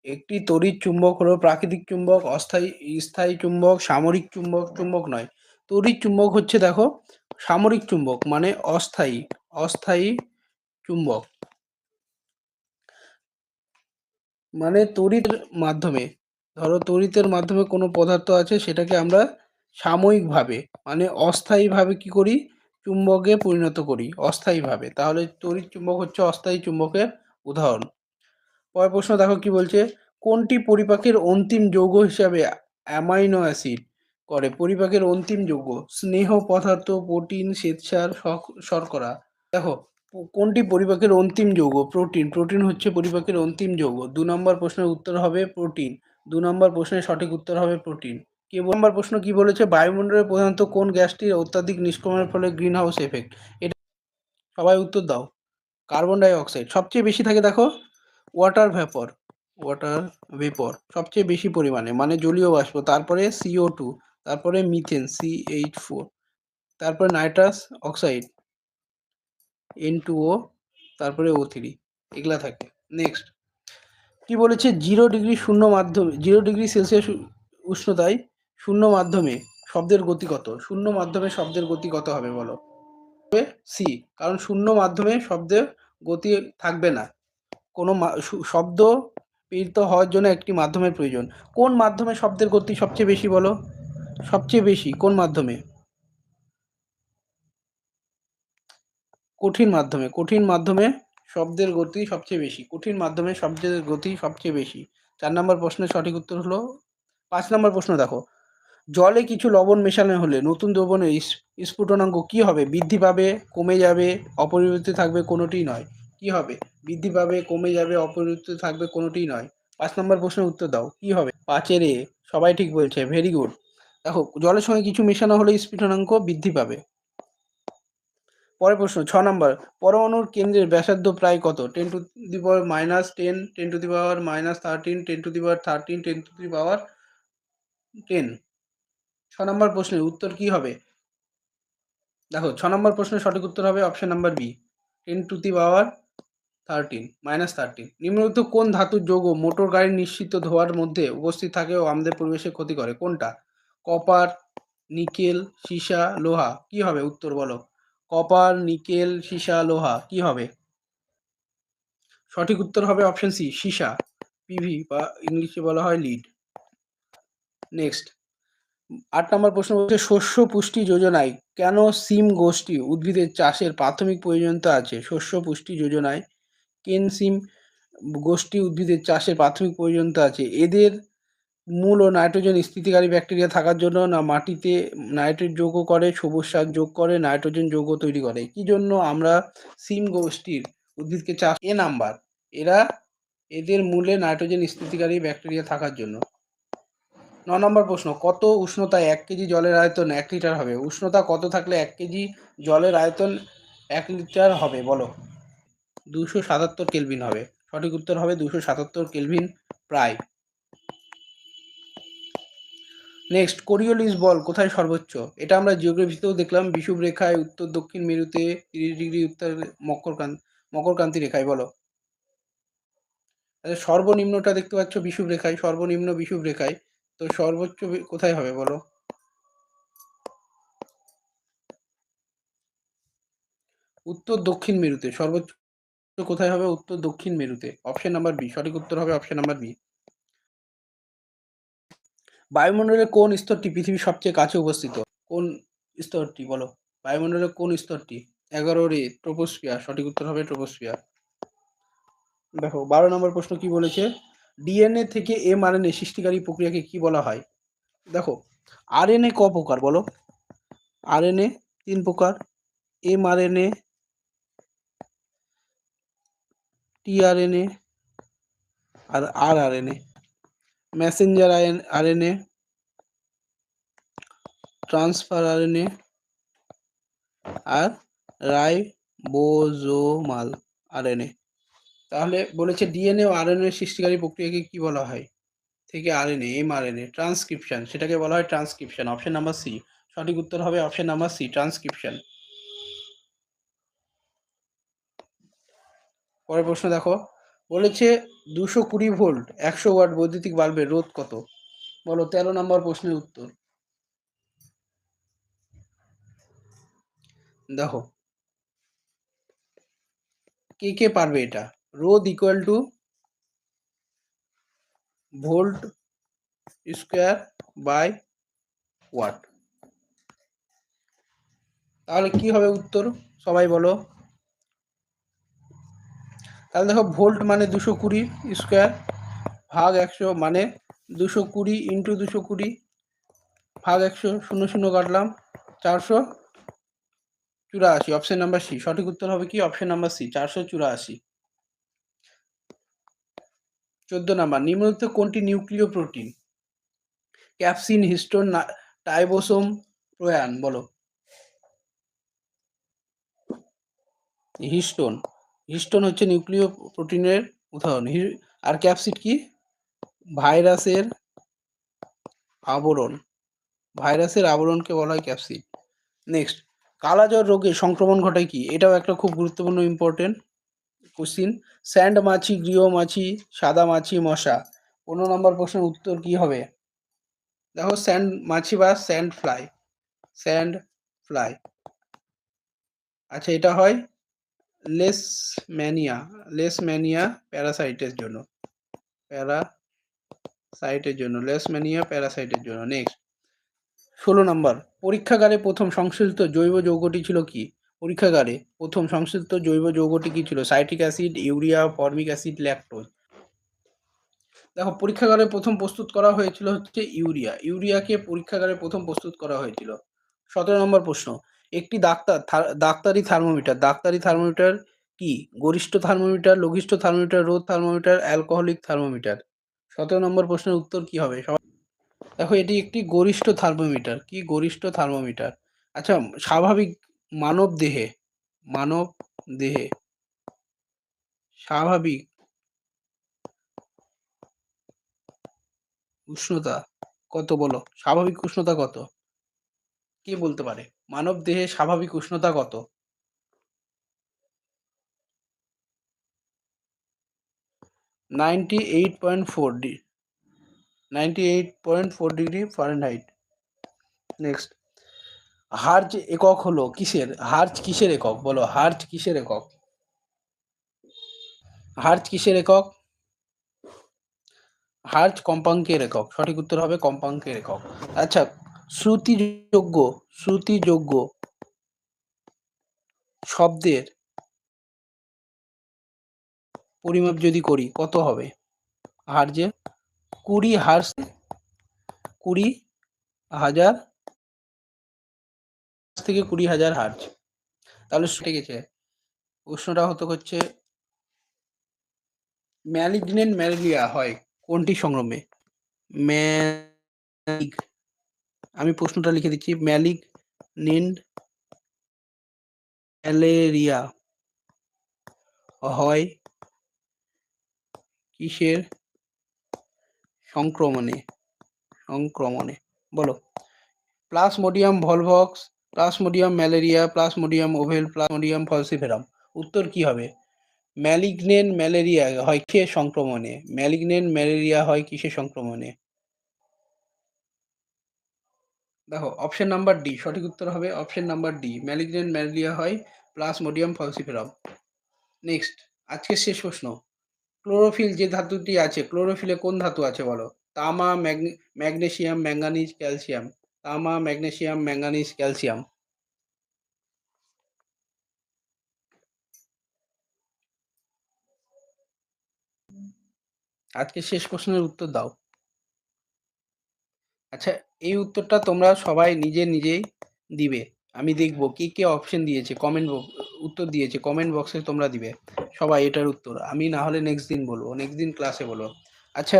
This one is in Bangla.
একটি তড়িৎ চুম্বক হলো প্রাকৃতিক চুম্বক, অস্থায়ী স্থায়ী চুম্বক, সামরিক চুম্বক। চুম্বক নয়, তড়িৎ চুম্বক হচ্ছে দেখো সামরিক চুম্বক মানে অস্থায়ী অস্থায়ী চুম্বক মানে তড়িতের মাধ্যমে, ধরো তড়িতের মাধ্যমে কোনো পদার্থ আছে সেটাকে আমরা সাময়িকভাবে মানে অস্থায়ীভাবে কি করি, চুম্বকে পরিণত করি অস্থায়ীভাবে, তাহলে তড়িৎ চুম্বক হচ্ছে অস্থায়ী চুম্বকের উদাহরণ। পরের প্রশ্ন দেখো কি বলছে, কোনটি পরিপাকের অন্তিম যৌগ হিসাবে অ্যামাইনো অ্যাসিড করে? পরিপাকের অন্তিম যৌগ স্নেহ পদার্থ, প্রোটিন, শ্বেতসার, শর্করা। দেখো কোনটি পরিপাকের অন্তিম যৌগ? প্রোটিন। প্রোটিন হচ্ছে পরিপাকের অন্তিম যৌগ। 2 নম্বর প্রশ্নের উত্তর হবে প্রোটিন। 2 নম্বর প্রশ্নের সঠিক উত্তর হবে প্রোটিন। নম্বর প্রশ্ন কি বলেছে, বায়ুমণ্ডলে প্রধানত কোন গ্যাসটির অত্যাধিক নিষ্কাশনের ফলে গ্রিন হাউস এফেক্ট? এটা সবাই উত্তর দাও। কার্বন ডাই অক্সাইড সবচেয়ে বেশি থাকে দেখো, ওয়াটার ভ্যাপর, ওয়াটার ভেপর সবচেয়ে বেশি পরিমাণে মানে জলীয় বাষ্প, তারপরে CO2, তারপরে মিথেন CH4, তারপরে নাইট্রাস অক্সাইড N2O, তারপরে O3, এগুলা থাকে। নেক্সট কি বলেছে, 0 ডিগ্রি শূন্য মাধ্যমে 0 ডিগ্রি সেলসিয়াস উষ্ণতায় শূন্য মাধ্যমে শব্দের গতি কত? শূন্য মাধ্যমে শব্দের গতি কত হবে বলো? সি, কারণ শূন্য মাধ্যমে শব্দের গতি থাকবে না, কোনো শব্দ প্রেরিত হওয়ার জন্য একটি মাধ্যমের প্রয়োজন। কোন মাধ্যমে শব্দের গতি সবচেয়ে বেশি বলো? সবচেয়ে বেশি কোন মাধ্যমে? কঠিন মাধ্যমে। কঠিন মাধ্যমে শব্দের গতি সবচেয়ে বেশি, কঠিন মাধ্যমে শব্দের গতি সবচেয়ে বেশি। 4 নম্বর প্রশ্নের সঠিক উত্তর হলো 5 নম্বর প্রশ্ন দেখো, জলে কিছু লবণ মেশানো হলে নতুন দ্রবণের স্ফুটনাঙ্ক কি হবে? বৃদ্ধি পাবে, কমে যাবে, অপরিবর্তিত থাকবে, কোনোটিই নয়। কি হবে? বৃদ্ধি পাবে, কমে যাবে, অপরিবর্তিত থাকবে, কোনোটিই নয়। 5 নম্বর প্রশ্নের উত্তর দাও, কি হবে? 5-এর এ, সবাই ঠিক বলছে, ভেরি গুড। দেখো জলের সঙ্গে কিছু মেশানো হলে স্ফুটনাঙ্ক বৃদ্ধি পাবে। পরের প্রশ্ন 6 নম্বর, পরমাণুর কেন্দ্রের ব্যাসার্ধ প্রায় কত? 10⁻10, 10⁻13, 10⁻13, 10⁻10। 6 নম্বর প্রশ্নের উত্তর কি হবে? দেখো 6 নম্বর প্রশ্নের সঠিক উত্তর হবে অপশন নাম্বার বি, 10⁻13, নিম্নলিখিত কোন ধাতুর যৌগ মোটর গাড়ির নিশ্চিত ধোঁয়ার মধ্যে উপস্থিত থাকে ও আমাদের পরিবেশের ক্ষতি করে? কোনটা? কপার, নিকেল, সীসা, লোহা। কি হবে উত্তর বলো? কপার, নিকেল, সীসা, লোহা, কি হবে? সঠিক উত্তর হবে অপশন সি, সীসা, পিভি বা ইংলিশে বলা হয় লিড। নেক্সট 8 নম্বর প্রশ্ন বলছে, শস্য পুষ্টি যোজনায় কেন সিম গোষ্ঠী উদ্ভিদের চাষের প্রাথমিক প্রয়োজনীয়তা আছে? শস্য পুষ্টি যোজনায় কেন সিম গোষ্ঠী উদ্ভিদের চাষের প্রাথমিক প্রয়োজনীয়তা আছে? এদের মূল ও নাইট্রোজেন স্থিতিকারী ব্যাকটেরিয়া থাকার জন্য, না মাটিতে নাইট্রেট যৌগ করে, সবুজ সার যোগ করে, নাইট্রোজেন যৌগ তৈরি করে? কি জন্য আমরা সিম গোষ্ঠীর উদ্ভিদকে চাষ? নাম্বার, এদের মূলে নাইট্রোজেন স্থিতিকারী ব্যাকটেরিয়া থাকার জন্য। 9 নম্বর প্রশ্ন, কত উষ্ণতায় 1 কেজি জলের আয়তন 1 লিটার হবে? উষ্ণতা কত থাকলে 1 কেজি জলের আয়তন 1 লিটার হবে বলো? 277 কেলভিন হবে। সঠিক উত্তর হবে 277 কেলভিন প্রায়। নেক্সট, কোরিওলিস বল কোথায় সর্বোচ্চ? এটা আমরা জিওগ্রাফিতেও দেখলাম, বিষুব রেখায়, উত্তর দক্ষিণ মেরুতে, 30 ডিগ্রি উত্তর মকরক্রান্তি রেখায়। বলো আচ্ছা, সর্বনিম্নটা দেখতে পাচ্ছ বিষুব রেখায়, সর্বনিম্ন বিষুব রেখায়, তো সর্বোচ্চ কোথায় হবে বলো? উত্তর দক্ষিণ মেরুতে। সর্বোচ্চ কোথায় হবে? উত্তর দক্ষিণ মেরুতে। অপশন নাম্বার বি, সঠিক উত্তর হবে অপশন নাম্বার বি। বায়ুমণ্ডলের কোন স্তরটি পৃথিবীর সবচেয়ে কাছে অবস্থিত? কোন স্তরটি বলো? বায়ুমণ্ডলের কোন স্তরটি? 11 ট্রোপোস্ফিয়ার। সঠিক উত্তর হবে ট্রোপোস্ফিয়ার। দেখো 12 নম্বর প্রশ্ন কি বলেছে, ডিএনএ থেকে mRNA সৃষ্টিকারী প্রক্রিয়াকে কি বলা হয়? দেখো আরএনএ ক প্রকার বলো? আরএনএ 3 প্রকার, mRNA, টিআরএনএ আর rRNA. Messenger RNA, transfer RNA আর রাইবোজোমাল আরএনএ। তাহলে বলেছে ডিএনএ ও আরএনএ সৃষ্টিকারী প্রক্রিয়াকে কি বলা হয়? থেকে আরএনএ, mRNA ট্রান্সক্রিপশন, সেটাকে বলা হয় ট্রান্সক্রিপশন। অপশন নাম্বার সি, সঠিক উত্তর হবে অপশন নাম্বার সি, ট্রান্সক্রিপশন। পরের প্রশ্ন দেখো, বলেছে 220 ভোল্ট 100 ওয়াট বৈদ্যুতিক বাল্বের রোধ কত? বলো 13 নম্বর প্রশ্নের উত্তর। দেখো কে পারবে এটা? রোধ equal to volt square by watt. তাহলে কি হবে উত্তর? সবাই বলো। তাহলে দেখো ভোল্ট মানে 220 স্কোয়ার ভাগ 100 মানে 220 ইন্টু 220 ভাগ 100, শূন্য শূন্য কাটলাম, 484। অপশন নাম্বার সি সঠিক উত্তর হবে কি? Option number C 484। 14 নাম্বার, নিম্নলিখিত কোনটি নিউক্লিয় প্রোটিন? ক্যাপসিন, হিস্টোন, টাইবোসোম, প্রোয়ান। বলো। হিস্টোন। হিস্টোন হচ্ছে নিউক্লিয় প্রোটিনের উদাহরণ। আর ক্যাপসিড কি? ভাইরাসের আবরণ। ভাইরাসের আবরণকে বলা হয় ক্যাপসিড। নেক্সট, কালাজ্বর রোগে সংক্রমণ ঘটায় কি? এটাও একটা খুব গুরুত্বপূর্ণ ইম্পর্টেন্ট কোশ্চিন। স্যান্ড মাছি, গৃহ মাছি, সাদা মাছি, মশা। 15 নম্বর প্রশ্নের উত্তর কি হবে? দেখো স্যান্ড মাছি বা স্যান্ড ফ্লাই। Sand fly. আচ্ছা, এটা হয় লেশম্যানিয়া প্যারাসাইটের জন্য। প্যারাসাইটের জন্য। নেক্সট, 16 নম্বর, পরীক্ষাগারে প্রথম সংশ্লেষিত জৈব যৌগটি ছিল কি? পরীক্ষাগারে প্রথম সংশ্লেষিত জৈব যৌগটি কি ছিল? Citric acid, urea, formic acid, lactose. দেখো পরীক্ষাগারে প্রথম প্রস্তুত করা হয়েছিল হচ্ছে ইউরিয়া। ইউরিয়াকে পরীক্ষাগারে প্রথম প্রস্তুত করা হয়েছিল। 17 নম্বর প্রশ্ন, একটি ডাক্তারি থার্মোমিটার কি? গরিষ্ঠ থার্মোমিটার, লঘিষ্ঠ থার্মোমিটার, রোদ থার্মোমিটার, অ্যালকোহলিক থার্মোমিটার। 17 নম্বর প্রশ্নের উত্তর কি হবে? দেখো এটি একটি গরিষ্ঠ থার্মোমিটার। কি? গরিষ্ঠ থার্মোমিটার। আচ্ছা, স্বাভাবিক মানব দেহে মানব দেহে স্বাভাবিক উষ্ণতা কত? বলো, স্বাভাবিক উষ্ণতা কত? কে বলতে পারে? মানব দেহে স্বাভাবিক উষ্ণতা কত? 98.4 ডিগ্রি ফারেনহাইট। নেক্সট, হার্জ একক হলো কিসের? হার্জ কিসের একক? বলো, হার্জ কিসের একক? হার্জ কিসের একক? হার্জ কম্পাঙ্কের একক। সঠিক উত্তর হবে কম্পাঙ্কের একক। আচ্ছা, শ্রুতিযোগ্য শব্দের পরিমাপ যদি করি কত হবে হার্জে? 20,000 থেকে 20,000 হার্জ। তাহলে শুটে গেছে। প্রশ্নটা হচ্ছে ম্যালিগনেন্ট ম্যালেরিয়া হয় কোনটি সংক্রমে? আমি প্রশ্নটা লিখে দিচ্ছি, ম্যালিগনেন্ট ম্যালেরিয়া হয় কিসের সংক্রমণে? বলো। Plasmodium volvox, plasmodium malariae, plasmodium ovale, plasmodium falciparum. উত্তর কি হবে? ম্যালিগনেন্ট ম্যালেরিয়া হয় কিসের সংক্রমণে? ম্যালিগনেন্ট ম্যালেরিয়া হয় কিসের সংক্রমণে? দেখো অপশন নাম্বার ডি সঠিক উত্তর হবে। Option number D, malignant malaria হয় প্লাজমোডিয়াম ফলসিফেরাম। নেক্সট, আজকের শেষ প্রশ্ন, ক্লোরোফিল যে ধাতুটি আছে, ক্লোরোফিলে কোন ধাতু আছে বলো? তামা, ম্যাগনেসিয়াম, ম্যাঙ্গানিজ, ক্যালসিয়াম। তামা, ম্যাগনেসিয়াম, ম্যাঙ্গানিজ, ক্যালসিয়াম। আজকে শেষ প্রশ্নের উত্তর দাও। আচ্ছা, এই উত্তরটা তোমরা সবাই নিজেই দিবে। আমি দেখব কে অপশন দিয়েছে, উত্তর দিয়েছে কমেন্ট বক্সে তোমরা দিবে সবাই এটার উত্তর। আমি না হলে নেক্সট দিন ক্লাসে বলবো। আচ্ছা,